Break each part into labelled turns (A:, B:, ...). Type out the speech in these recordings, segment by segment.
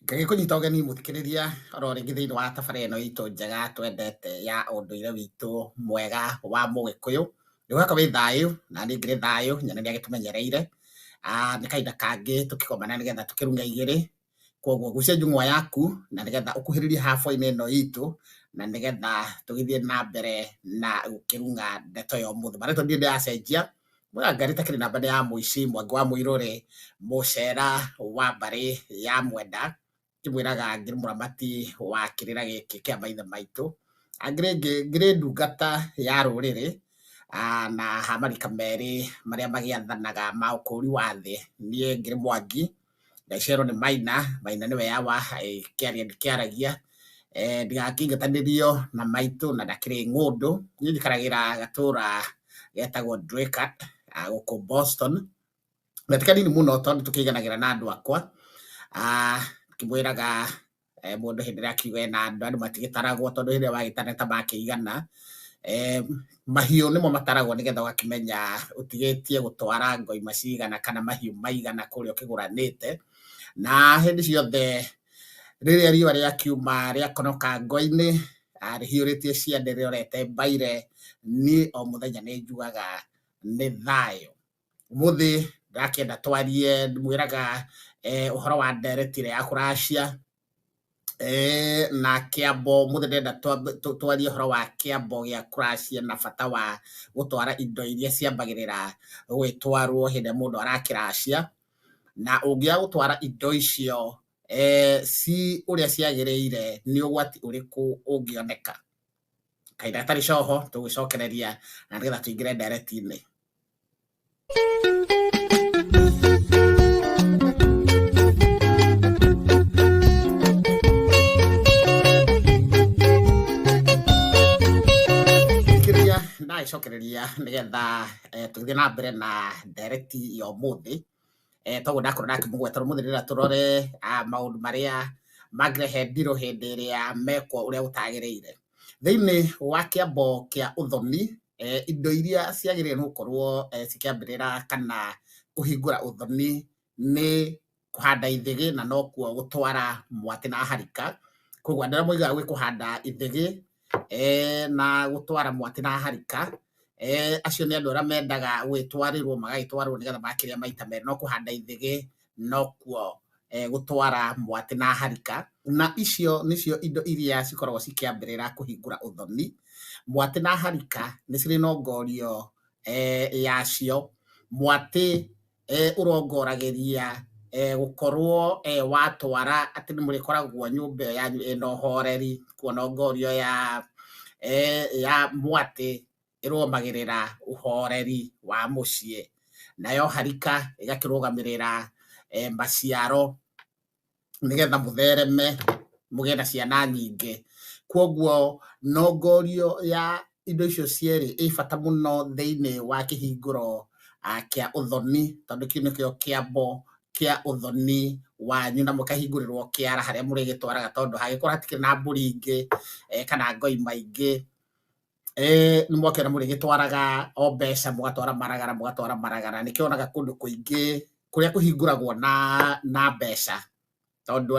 A: Ngagĩkũnyita ũgeni mũthikĩrĩria oro rĩngĩ thĩinĩ wa tabarĩra ĩno itũ njega twendete ya ũndũire witũ mwega wa Mũgĩkũyũ. Nĩgũgaka wĩ thayũ, na niĩ ngĩrĩ thayũ, Nyene nĩagĩtũmenyereire. Nĩ kahinda kangĩ tũkĩgomana nĩgetha tũkĩruge igĩrĩ. Koguo gucia njung'wa yaku na nĩgetha ũkuhĩrĩrie habo-inĩ ĩno itũ, na nĩgetha tũgĩthiĩ na mbere na gũkĩruga ndeto ya ũmũthĩ. Marĩtwa ndirĩ ndĩracenjia, Mwega takĩrĩ namba nĩ ya mũici Mwangi wa Mũirũrĩ, mũcera wa mbarĩ ya Mwenda, ngĩmwĩraga ngĩrĩ mũramati wa kĩrĩra gĩkĩ kĩa maithe maitũ. Ngĩrĩ ndungata ya rũrĩrĩ, na ha marika merĩ marĩa magĩathanaga ma ũkũri wa thĩ. Niĩ ngĩrĩ Mwangi, ndaciarwo nĩ Maina, Maina nĩwe yawa, kĩaria ndikĩaragia. Ndigakĩingatanĩrio na maitũ na ndakĩrĩ ng'ũndũ. Niĩ njikaragĩra gatũra getagwo Draycott, gũkũ Boston. Na ti kanini mũno tondũ tũkĩiganagĩra na andũ akwa. Ngĩmwĩraga mũndũ hĩndĩ ĩrĩa akiuga ena andũ matigĩtaragwo tondũ hĩndĩ ĩrĩa wagĩtana ta makĩigana. Mahiũ nĩmo mataragwo nĩgetha ũgakĩmenya ũtigĩtie gũtwara ngoima cigana kana mahiũ maigana kũrĩa ũkĩgũranĩte. Na hĩndĩ ciothe rĩrĩa riũa rĩakiuma rĩakonoka ngwa-inĩ, rĩhiũrĩtie ciande rĩorete mbaire, niĩ o mũthenya nĩ njugaga nĩ thayũ. Ũmũthĩ ndĩrakĩenda twarie, ndĩmwĩraga ũhoro wa ndereti ĩrĩa ya kũracia, na kĩambo. Ũmũthĩ ndĩrenda twarie ũhoro wa kĩambo gĩa kũracia na bata wa gũtwara indo iria ciambagĩrĩra gwĩtwarwo hĩndĩ ĩrĩa mũndũ arakĩracia. Na ũngĩaga gũtwara indo icio ũrĩa ciagĩrĩire, nĩ ũgwati ũrĩkũ ũngĩoneka? Kahinda gatarĩ coho tũgũcokereria na nĩgetha tũingĩre ndereti-inĩ. Ndagĩcokereria nĩgetha tũgĩthiĩ na mbere na ndereti ya ũmũthĩ. Toguo ndakorwo ndakĩmũgweta ũmũthĩ nĩgetha tũrore maũndũ marĩa mangĩrehe ndirũ hĩndĩ ĩrĩa mekwo ũrĩa gũtagĩrĩire. Thĩinĩ wa kĩambo kĩa ũthoni, indo iria ciagĩrĩire gũkorwo cikĩambĩrĩra kana kũhingũra ũthoni nĩ kũhanda ithĩgĩ, na nokuo gũtwara mwatĩ na harika. Koguo andũ arĩa moigaga gwĩ kũhanda ithĩgĩ na gũtwara mwatĩ na harika, acio nĩ andũ arĩa mendaga gwĩtwarĩrwo magagĩtwarĩrwo nĩgetha makĩria maita merĩ. No kũhanda ithĩgĩ nokuo gũtwara mwatĩ na harika. Na icio nĩcio indo iria cikoragwo cikĩambĩrĩra kũhingũra ũthoni. Mwatĩ na harika nĩ cirĩ nongorio yacio. Mwatĩ ũrongoragĩria gũkorwo watwara atĩ nĩ mũrĩkoragwo nyũmba ĩyo yanyu ĩna ũhoreri. Kuo nongorio ya mwatĩ ĩrũmagĩrĩra ũhoreri wa mũciĩ. Nayo harika ĩgakĩrũgamĩrĩra maciaro nĩgetha mũthereme, mũgĩe na ciana nyingĩ. Koguo nongorio ya indo icio cierĩ ĩ bata mũno thĩinĩ wa kĩhingũro kĩa ũthoni, tondũ kĩu nĩkĩo kĩambo kĩa ũthoni wanyu, na mũkahingũrĩrwo kĩara harĩa mũrĩgĩtwaraga, tondũ hangĩkorwo hatikĩrĩ na mbũri ingĩ kana ngoima ingĩ, nĩ mwakĩona mũrĩgĩtwaraga o mbeca, mũgatwara maragara. Nĩkĩo wonaga kũndũ kũingĩ kũrĩa kũhingũragwo na mbeca, tondũ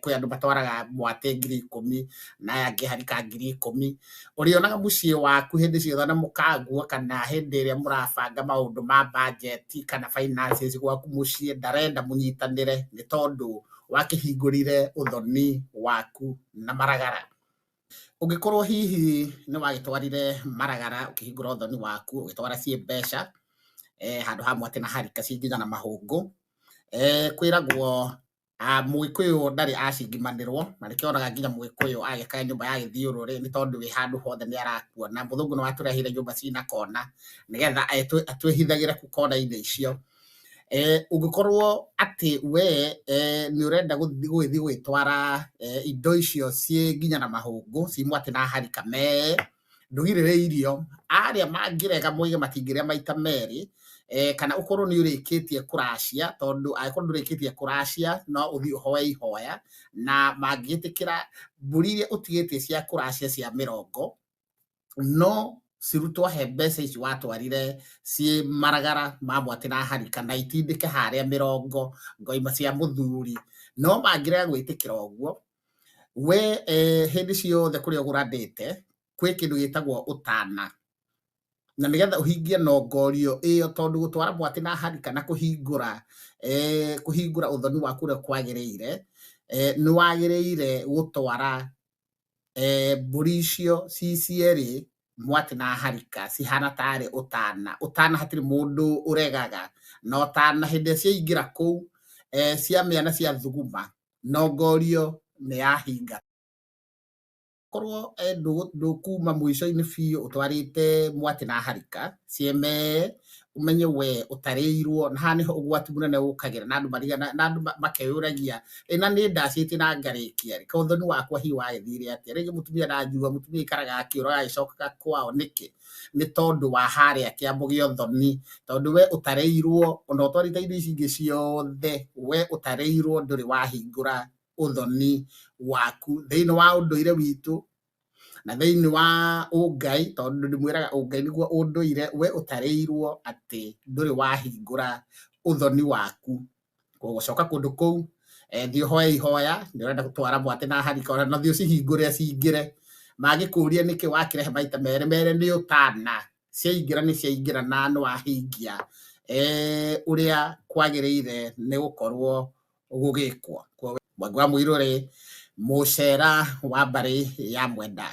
A: kwĩ andũ matwaraga mwatĩ 10,000 na aya angĩ harika 10,000. Ũrĩonaga mũciĩ waku hĩndĩ ciothe na mũkaguo, kana hĩndĩ ĩrĩa mũrabanga maũndũ ma budget kana finances gwaku mũciĩ, ndarenda mũnyitanĩre nĩ tondũ wakĩhingũrire ũthoni waku na maragara. Ũngĩkorwo hihi nĩ wagĩtwarire maragara ũkĩhingũra ũthoni waku ũgĩtwara ciĩ mbeca handũ ha mwatĩ na harika ciĩ nginya na mahũngũ, kwĩragwo Mũgĩkũyũ ndarĩ acingimanĩrwo, na nĩkĩo wonaga nginya Mũgĩkũyũ agĩaka nyũmba ya gĩthiũrũrĩ, nĩ tondũ wĩ handũ hothe nĩ arakuona. Mũthũngũ nĩ watũrehire nyũmba ciĩna kona nĩgetha atwĩhithagĩre kũu kona-inĩ icio. Ũngĩkorwo atĩ we nĩ ũrenda gũgĩthiĩ gwĩtwara indo icio ciĩ nginya na mahũngũ, ciĩ mwatĩ na harika ndũgirĩrĩirio. Arĩa mangĩrega moige matingĩrĩa maita merĩ, kana ũkorwo nĩ ũrĩkĩtie kũracia, tondũ angĩkorwo ndũrĩkĩtie kũracia no ũthiĩ ũhoe ihoya, na mangĩgĩtĩkĩra mbũri iria ũtigĩtie cia kũracia cia mĩrongo, no cirutwo he mbeca ici watwarire ciĩ maragara ma Mwatĩ na Harika na itindĩke harĩa mĩrongo ngoima cia mũthuri. No mangĩrega gwĩtĩkĩra ũguo, we hĩndĩ ciothe kũrĩa ũgũrandĩte kwĩ kĩndũ gĩtagwo ũtana. Na nĩgetha ũhingie nongorio ĩyo, tondũ gũtwara Mwatĩ na Harika na kũhingũra ũthoni waku ũrĩa kwagĩrĩire, nĩ wagĩrĩire gũtwara mbũri icio ci cierĩ Mwatĩ na Harika cihana tarĩ ũtana. Ũtana hatirĩ mũndũ ũregaga, na ũtana hĩndĩ ĩrĩa ciaingĩra kũu ciamĩa cia thuguma, nongorio nĩ yahinga. Korwo ndũkuma mũico-inĩ biũ ũtwarĩte Mwatĩ na Harika cieme, ũmenye we ũtarĩirwo, na haha nĩho ũgwati mũnene ũkagĩra na andũ makeyũragia, na nĩ ndacĩtie na ngarĩkia rĩ, ũthoni wakwa hihi wagĩthire atĩa? Rĩngĩ mũtumia aranjua mũtumia aikaraga akĩũraga agĩcokaga kwao nĩkĩ? Nĩ tondũ wa harĩa kĩambo gĩa ũthoni, tondũ we ũtarĩirwo ona ũtwarĩte indo ici ingĩ ciothe, we ũtarĩirwo ndũrĩ wahingũra ũthoni waku thĩinĩ wa ũndũire witũ na thĩinĩ wa ũngai, tondũ ndĩmwĩraga ũngai nĩguo ũndũire, we ũtarĩirwo atĩ ndũrĩ wahingũra ũthoni waku. Gũcoka kũndũ kũu, thiĩ ũhoe ihoya, nĩ ũrenda gũtwara Mwatĩ na Harika, ona thiĩ ũcihingũre cingĩre. Mangĩkũria nĩkĩ wakĩrehe maita merĩ nĩ ũtana, ciaingĩra nĩ ciaingĩra na nĩ wahingia ũrĩa kwagĩrĩire nĩ gũkorwo gũgĩkwo. Mwangi wa Mũirũ rĩ, mũcera wa mbarĩ ya Mwenda.